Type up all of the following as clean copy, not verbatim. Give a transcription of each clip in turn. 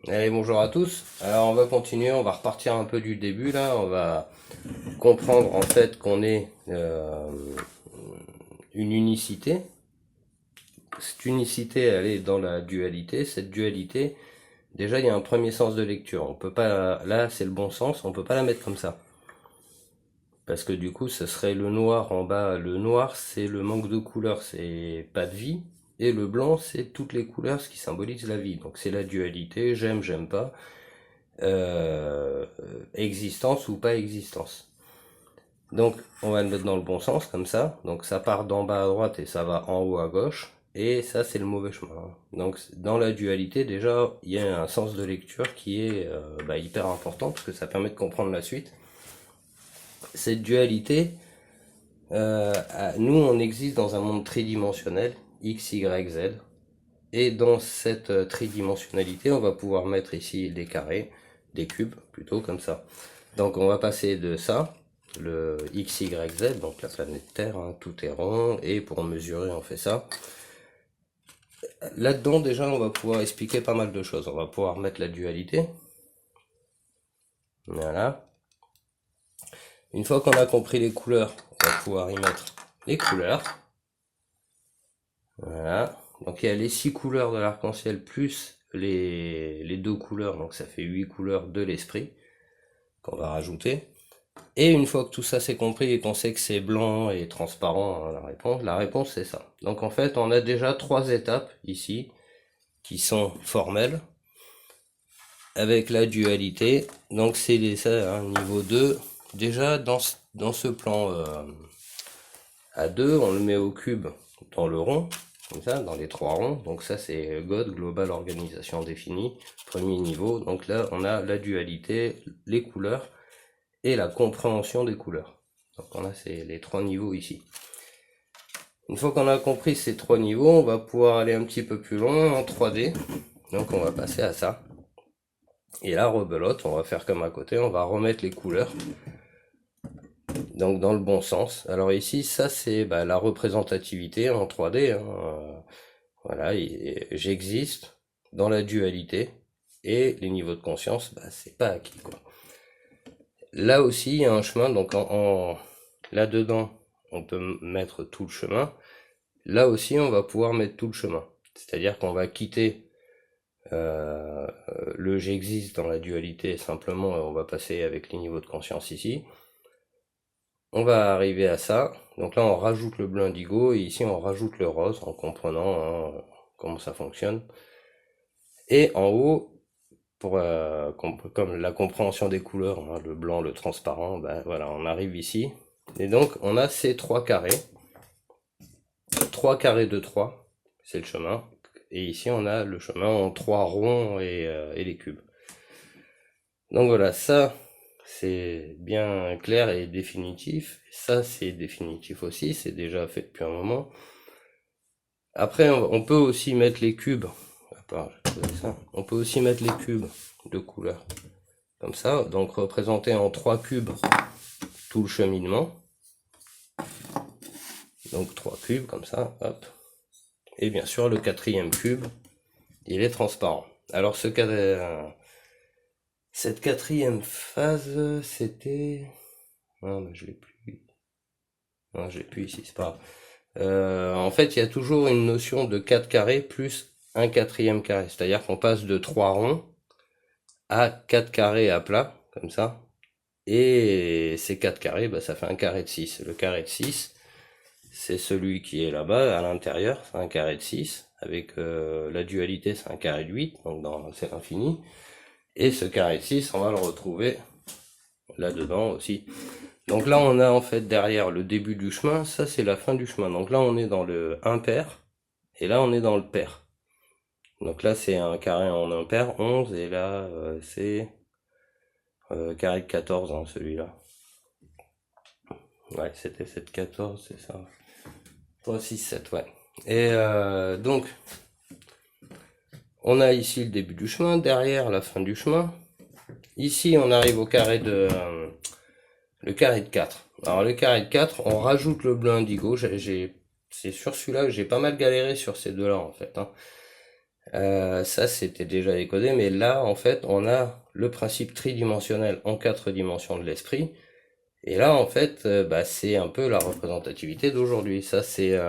Allez, bonjour à tous. Alors, on va continuer, on va repartir un peu du début là. On va comprendre en fait qu'on est une unicité. Cette unicité, elle est dans la dualité. Cette dualité, déjà, il y a un premier sens de lecture. On peut pas, là, c'est le bon sens. On peut pas la mettre comme ça, parce que du coup, ce serait le noir en bas. Le noir, c'est le manque de couleur, c'est pas de vie. Et le blanc, c'est toutes les couleurs, ce qui symbolise la vie. Donc c'est la dualité. J'aime, j'aime pas. Existence ou pas existence. Donc on va le mettre dans le bon sens comme ça. Donc ça part d'en bas à droite et ça va en haut à gauche. Et ça c'est le mauvais chemin. Donc dans la dualité déjà il y a un sens de lecture qui est hyper important parce que ça permet de comprendre la suite. Cette dualité, nous on existe dans un monde tridimensionnel, X, Y, Z. Et dans cette tridimensionnalité, on va pouvoir mettre ici des carrés, des cubes, plutôt comme ça. Donc on va passer de ça, le X, Y, Z, donc la planète Terre, hein, tout est rond, et pour mesurer on fait ça. Là-dedans déjà on va pouvoir expliquer pas mal de choses. On va pouvoir mettre la dualité. Voilà. Une fois qu'on a compris les couleurs, on va pouvoir y mettre les couleurs. Voilà. Donc il y a les 6 couleurs de l'arc-en-ciel plus les 2 couleurs, donc ça fait 8 couleurs de l'esprit qu'on va rajouter. Et une fois que tout ça c'est compris et qu'on sait que c'est blanc et transparent, hein, la réponse c'est ça. Donc en fait on a déjà 3 étapes ici qui sont formelles avec la dualité. Donc c'est ça, hein, niveau 2. Déjà dans ce plan à 2, on le met au cube dans le rond, comme ça, dans les 3 ronds. Donc ça c'est God, Global Organisation Définie, premier niveau. Donc là on a la dualité, les couleurs et la compréhension des couleurs. Donc on a les 3 niveaux ici. Une fois qu'on a compris ces 3 niveaux, on va pouvoir aller un petit peu plus loin en 3D. Donc on va passer à ça. Et là, rebelote, on va faire comme à côté, on va remettre les couleurs. Donc dans le bon sens. Alors ici, ça c'est la représentativité en 3D. Hein. Voilà, j'existe dans la dualité. Et les niveaux de conscience, c'est pas acquis, quoi. Là aussi, il y a un chemin, donc là-dedans, on peut mettre tout le chemin. Là aussi, on va pouvoir mettre tout le chemin. C'est-à-dire qu'on va quitter le j'existe dans la dualité simplement, on va passer avec les niveaux de conscience ici. On va arriver à ça. Donc là, on rajoute le bleu indigo et ici, on rajoute le rose en comprenant comment ça fonctionne. Et en haut, pour comme la compréhension des couleurs, hein, le blanc, le transparent, voilà, on arrive ici. Et donc, on a ces 3 carrés. 3 carrés de 3, c'est le chemin. Et ici, on a le chemin en 3 ronds et les cubes. Donc voilà, ça, c'est bien clair et définitif. Ça, c'est définitif aussi, c'est déjà fait depuis un moment. Après, on peut aussi mettre les cubes. On peut aussi mettre les cubes de couleur. Comme ça, donc représenter en 3 cubes tout le cheminement. Donc 3 cubes, comme ça, hop. Et bien sûr, le 4e cube, il est transparent. Alors cette 4e phase, c'était... Non, mais je l'ai plus. Non, je l'ai plus ici, c'est pas grave. En fait, il y a toujours une notion de 4 carrés plus un 4e carré. C'est-à-dire qu'on passe de 3 ronds à 4 carrés à plat, comme ça. Et ces 4 carrés, ça fait un carré de 6. Le carré de 6, c'est celui qui est là-bas, à l'intérieur, c'est un carré de 6. Avec la dualité, c'est un carré de 8, donc c'est l'infini. Et ce carré de 6, on va le retrouver là-dedans aussi. Donc là, on a en fait derrière le début du chemin, ça c'est la fin du chemin. Donc là, on est dans le impair, et là, on est dans le pair. Donc là, c'est un carré en impair, 11, et là, c'est carré de 14, hein, celui-là. Ouais, c'était 7, 14, c'est ça. 3, 6, 7, ouais. Et donc, on a ici le début du chemin, derrière la fin du chemin. Ici, on arrive au carré de... le carré de 4. Alors le carré de 4, on rajoute le bleu indigo. C'est sur celui-là que j'ai pas mal galéré sur ces deux-là en fait. Hein. Ça c'était déjà décodé, mais là en fait on a le principe tridimensionnel en 4 dimensions de l'esprit. Et là en fait bah, c'est un peu la représentativité d'aujourd'hui. Ça c'est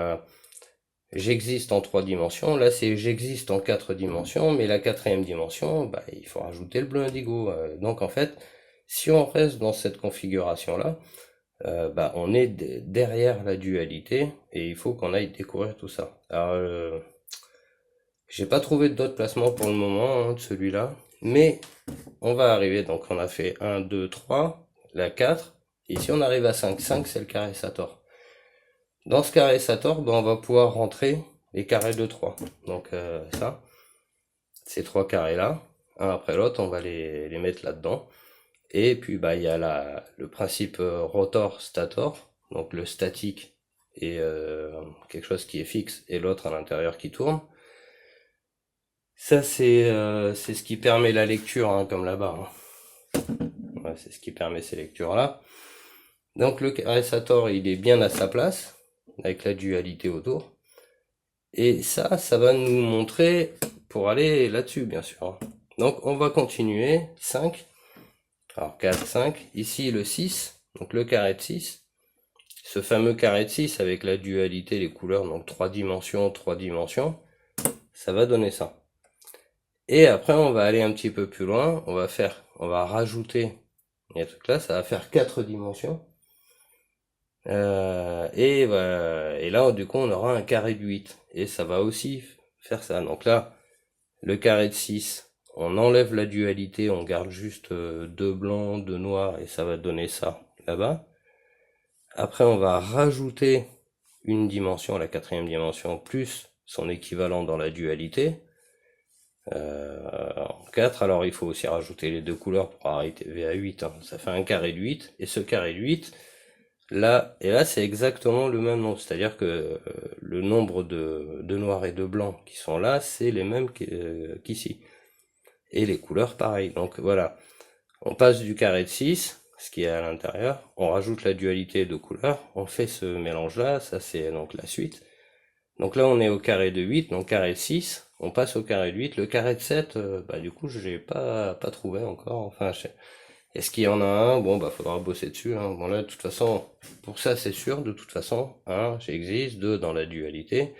j'existe en 3 dimensions, là c'est j'existe en 4 dimensions, mais la 4e dimension, bah, il faut rajouter le bleu indigo. Donc en fait, si on reste dans cette configuration-là, bah, on est derrière la dualité et il faut qu'on aille découvrir tout ça. Alors, j'ai pas trouvé d'autres placements pour le moment hein, de celui-là, mais on va arriver, donc on a fait 1, 2, 3, la 4, et si on arrive à 5, 5 c'est le carré Sator. Dans ce carré Sator, ben, on va pouvoir rentrer les carrés de 3. Donc ça, ces 3 carrés-là, un après l'autre, on va les mettre là-dedans. Et puis bah il y a le principe rotor-stator, donc le statique et quelque chose qui est fixe et l'autre à l'intérieur qui tourne. Ça c'est ce qui permet la lecture, hein, comme là-bas. Hein. Ouais, c'est ce qui permet ces lectures-là. Donc le carré Sator, il est bien à sa place, avec la dualité autour. Et ça va nous montrer pour aller là-dessus, bien sûr. Donc on va continuer. 5. Alors 4, 5. Ici le 6, donc le carré de 6. Ce fameux carré de 6 avec la dualité, les couleurs, donc 3 dimensions, 3 dimensions. Ça va donner ça. Et après on va aller un petit peu plus loin. On va rajouter un truc là, ça va faire 4 dimensions. Et là, du coup, on aura un carré de 8. Et ça va aussi faire ça. Donc là, le carré de 6, on enlève la dualité, on garde juste 2 blancs, 2 noirs, et ça va donner ça là-bas. Après, on va rajouter une dimension, la 4e dimension, plus son équivalent dans la dualité. En 4, alors il faut aussi rajouter les 2 couleurs pour arriver à 8. Hein. Ça fait un carré de 8. Et ce carré de 8... Là, et là, c'est exactement le même nombre. C'est-à-dire que le nombre de noirs et de blancs qui sont là, c'est les mêmes qu'ici. Et les couleurs, pareil. Donc voilà, on passe du carré de 6, ce qui est à l'intérieur, on rajoute la dualité de couleurs, on fait ce mélange-là, ça c'est donc la suite. Donc là, on est au carré de 8, donc carré de 6, on passe au carré de 8. Le carré de 7, bah du coup, je l'ai pas trouvé encore. Enfin, est-ce qu'il y en a un? Bon, bah, faudra bosser dessus, hein. Bon, là, de toute façon, pour ça, c'est sûr, de toute façon. 1, j'existe. 2, dans la dualité.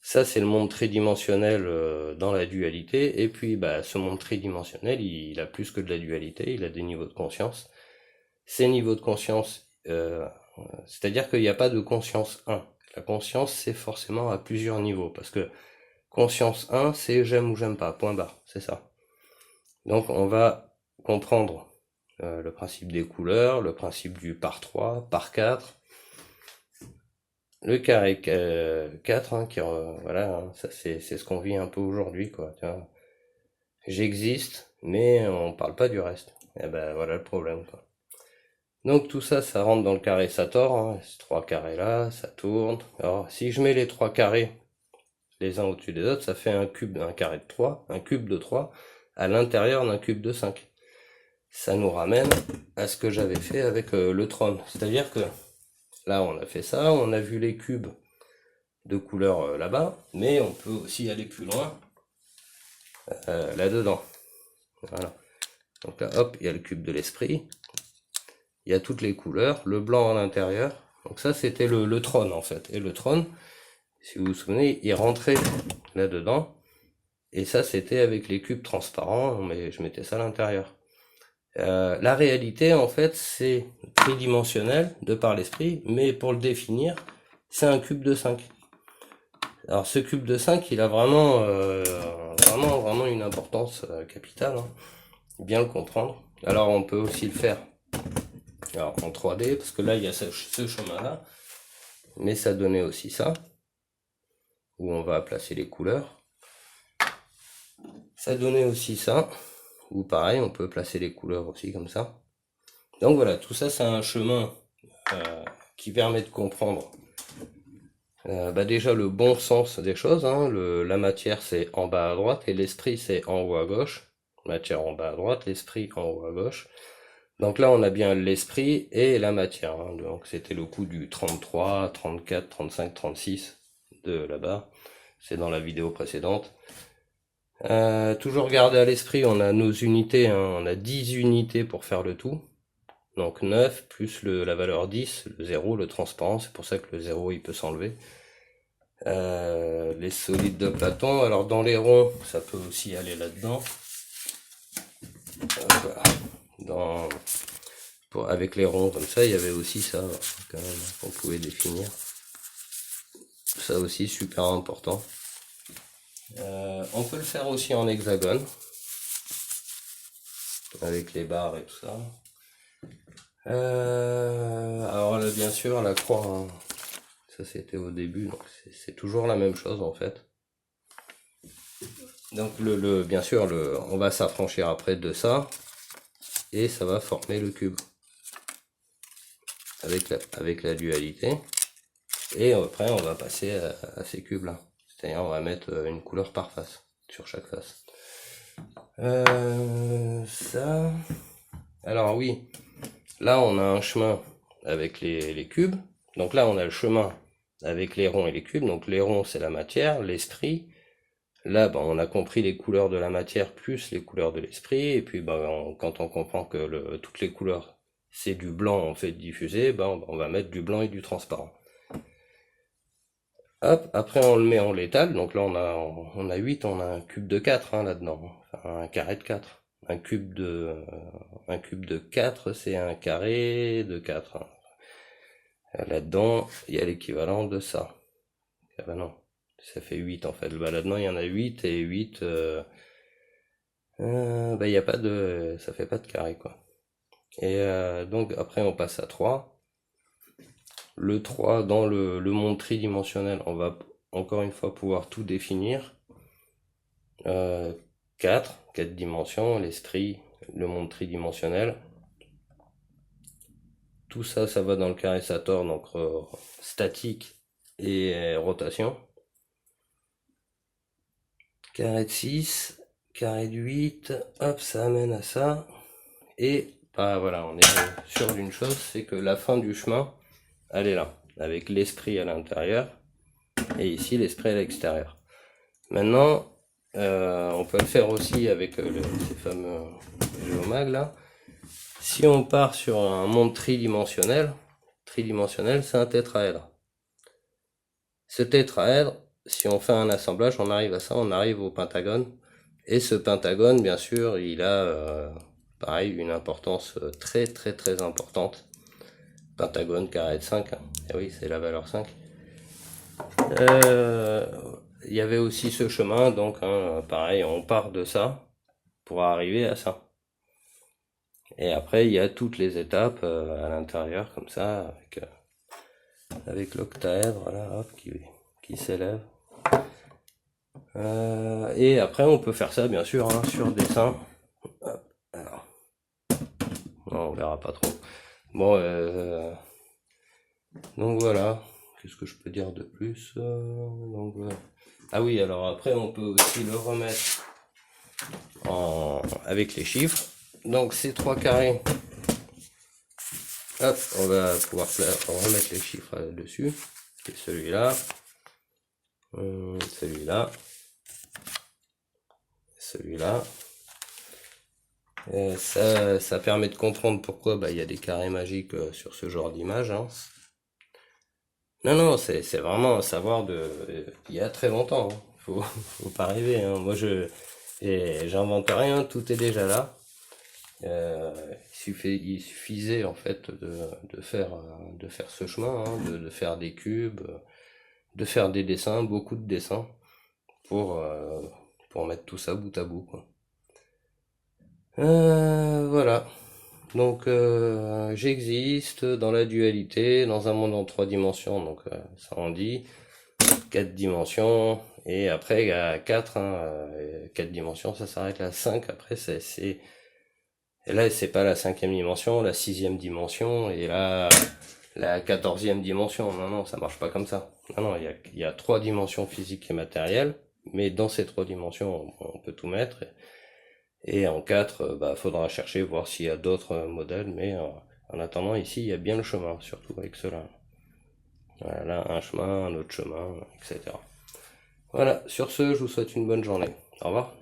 Ça, c'est le monde tridimensionnel dans la dualité. Et puis, bah, ce monde tridimensionnel, il a plus que de la dualité. Il a des niveaux de conscience. Ces niveaux de conscience, c'est-à-dire qu'il n'y a pas de conscience 1. La conscience, c'est forcément à plusieurs niveaux. Parce que conscience 1, c'est j'aime ou j'aime pas. Point barre. C'est ça. Donc, on va comprendre le principe des couleurs, le principe du par 3, par 4, le carré 4, hein, voilà, hein, ça c'est ce qu'on vit un peu aujourd'hui, quoi. J'existe, mais on parle pas du reste. Et ben voilà le problème, quoi. Donc tout ça, ça rentre dans le carré Sator, hein, ces 3 carrés là, ça tourne. Alors si je mets les 3 carrés les uns au-dessus des autres, ça fait un cube, un carré de 3, un cube de 3, à l'intérieur d'un cube de 5. Ça nous ramène à ce que j'avais fait avec le trône. C'est-à-dire que là, on a fait ça, on a vu les cubes de couleur là-bas, mais on peut aussi aller plus loin là-dedans. Voilà. Donc là, hop, il y a le cube de l'esprit, il y a toutes les couleurs, le blanc à l'intérieur. Donc ça, c'était le trône en fait. Et le trône, si vous vous souvenez, il rentrait là-dedans. Et ça, c'était avec les cubes transparents, mais je mettais ça à l'intérieur. La réalité, en fait, c'est tridimensionnel de par l'esprit, mais pour le définir, c'est un cube de 5. Alors ce cube de 5, il a vraiment une importance capitale, hein. Bien le comprendre. Alors on peut aussi le faire alors, en 3D, parce que là, il y a ce chemin-là, mais ça donnait aussi ça, où on va placer les couleurs. Ça donnait aussi ça, ou pareil, on peut placer les couleurs aussi comme ça. Donc voilà, tout ça, c'est un chemin qui permet de comprendre bah déjà le bon sens des choses, hein. La matière c'est en bas à droite et l'esprit c'est en haut à gauche. Matière en bas à droite, l'esprit en haut à gauche. Donc là on a bien l'esprit et la matière, hein. Donc c'était le coup du 33, 34, 35, 36 de là-bas. C'est dans la vidéo précédente. Toujours garder à l'esprit, on a nos unités, hein, on a 10 unités pour faire le tout. Donc 9 plus la valeur 10, le 0, le transparent, c'est pour ça que le 0 il peut s'enlever. Les solides de Platon, alors dans les ronds, ça peut aussi aller là-dedans. Voilà. Avec les ronds comme ça, il y avait aussi ça quand même qu'on pouvait définir. Ça aussi super important. On peut le faire aussi en hexagone avec les barres et tout ça. Alors là, bien sûr la croix, hein, ça c'était au début, donc c'est toujours la même chose en fait. Donc bien sûr on va s'affranchir après de ça et ça va former le cube avec la dualité. Et après on va passer à ces cubes là, c'est-à-dire on va mettre une couleur par face sur chaque face. Ça, alors oui, là on a un chemin avec les cubes, donc là on a le chemin avec les ronds et les cubes. Donc les ronds c'est la matière, l'esprit. Là on a compris les couleurs de la matière plus les couleurs de l'esprit, et puis quand on comprend que toutes les couleurs c'est du blanc en fait diffusé, on va mettre du blanc et du transparent. Hop, après on le met en létal, donc là on a 8, on a un cube de 4 hein, là-dedans, enfin un carré de 4. Un cube de 4, c'est un carré de 4. Hein. Là-dedans, il y a l'équivalent de ça. Ah bah non, ça fait 8 en fait. Là-dedans, il y en a 8 et 8, il y a pas de, ça fait pas de carré quoi. Et donc après on passe à 3. Le 3 dans le monde tridimensionnel, on va encore une fois pouvoir tout définir. 4 dimensions, l'esprit, le monde tridimensionnel. Tout ça, ça va dans le carré Sator, donc statique et rotation. Carré de 6, carré de 8, hop, ça amène à ça. Et voilà, on est sûr d'une chose, c'est que la fin du chemin, elle est là, avec l'esprit à l'intérieur, et ici l'esprit à l'extérieur. Maintenant, on peut le faire aussi avec ces fameux géomags là. Si on part sur un monde tridimensionnel, c'est un tétraèdre. Ce tétraèdre, si on fait un assemblage, on arrive à ça, on arrive au pentagone. Et ce pentagone, bien sûr, il a pareil une importance très très très importante. Pentagone carré de 5, hein. Et oui, c'est la valeur 5. Il y avait aussi ce chemin, donc pareil, on part de ça pour arriver à ça. Et après, il y a toutes les étapes à l'intérieur, comme ça, avec l'octaèdre, voilà, hop, qui s'élève. Et après, on peut faire ça, bien sûr, hein, sur dessin. Hop, alors. Non, on verra pas trop. Bon, donc voilà. Qu'est-ce que je peux dire de plus donc, voilà. Ah oui, alors après, on peut aussi le remettre avec les chiffres. Donc, ces 3 carrés. Hop, on va pouvoir remettre les chiffres dessus. C'est celui-là, celui-là, celui-là. Ça permet de comprendre pourquoi il y a des carrés magiques sur ce genre d'image. Hein. Non, c'est vraiment un savoir il y a très longtemps. Hein. Faut pas rêver. Hein. Moi, j'invente rien, tout est déjà là. Il suffisait en fait de faire ce chemin, hein, de faire des cubes, de faire des dessins, beaucoup de dessins, pour mettre tout ça bout à bout, quoi. Voilà. Donc j'existe dans la dualité, dans un monde en 3 dimensions, donc ça en dit 4 dimensions, et après il y a 4, hein, 4 dimensions, ça s'arrête là. 5 après et là c'est pas la 5e dimension, la 6e dimension, et là la 14e dimension. Non, ça marche pas comme ça. Non, il y a 3 dimensions physiques et matérielles, mais dans ces 3 dimensions on peut tout mettre. Et en 4, faudra chercher, voir s'il y a d'autres modèles, mais en attendant, ici, il y a bien le chemin, surtout avec cela. Voilà, là, un chemin, un autre chemin, etc. Voilà, sur ce, je vous souhaite une bonne journée. Au revoir.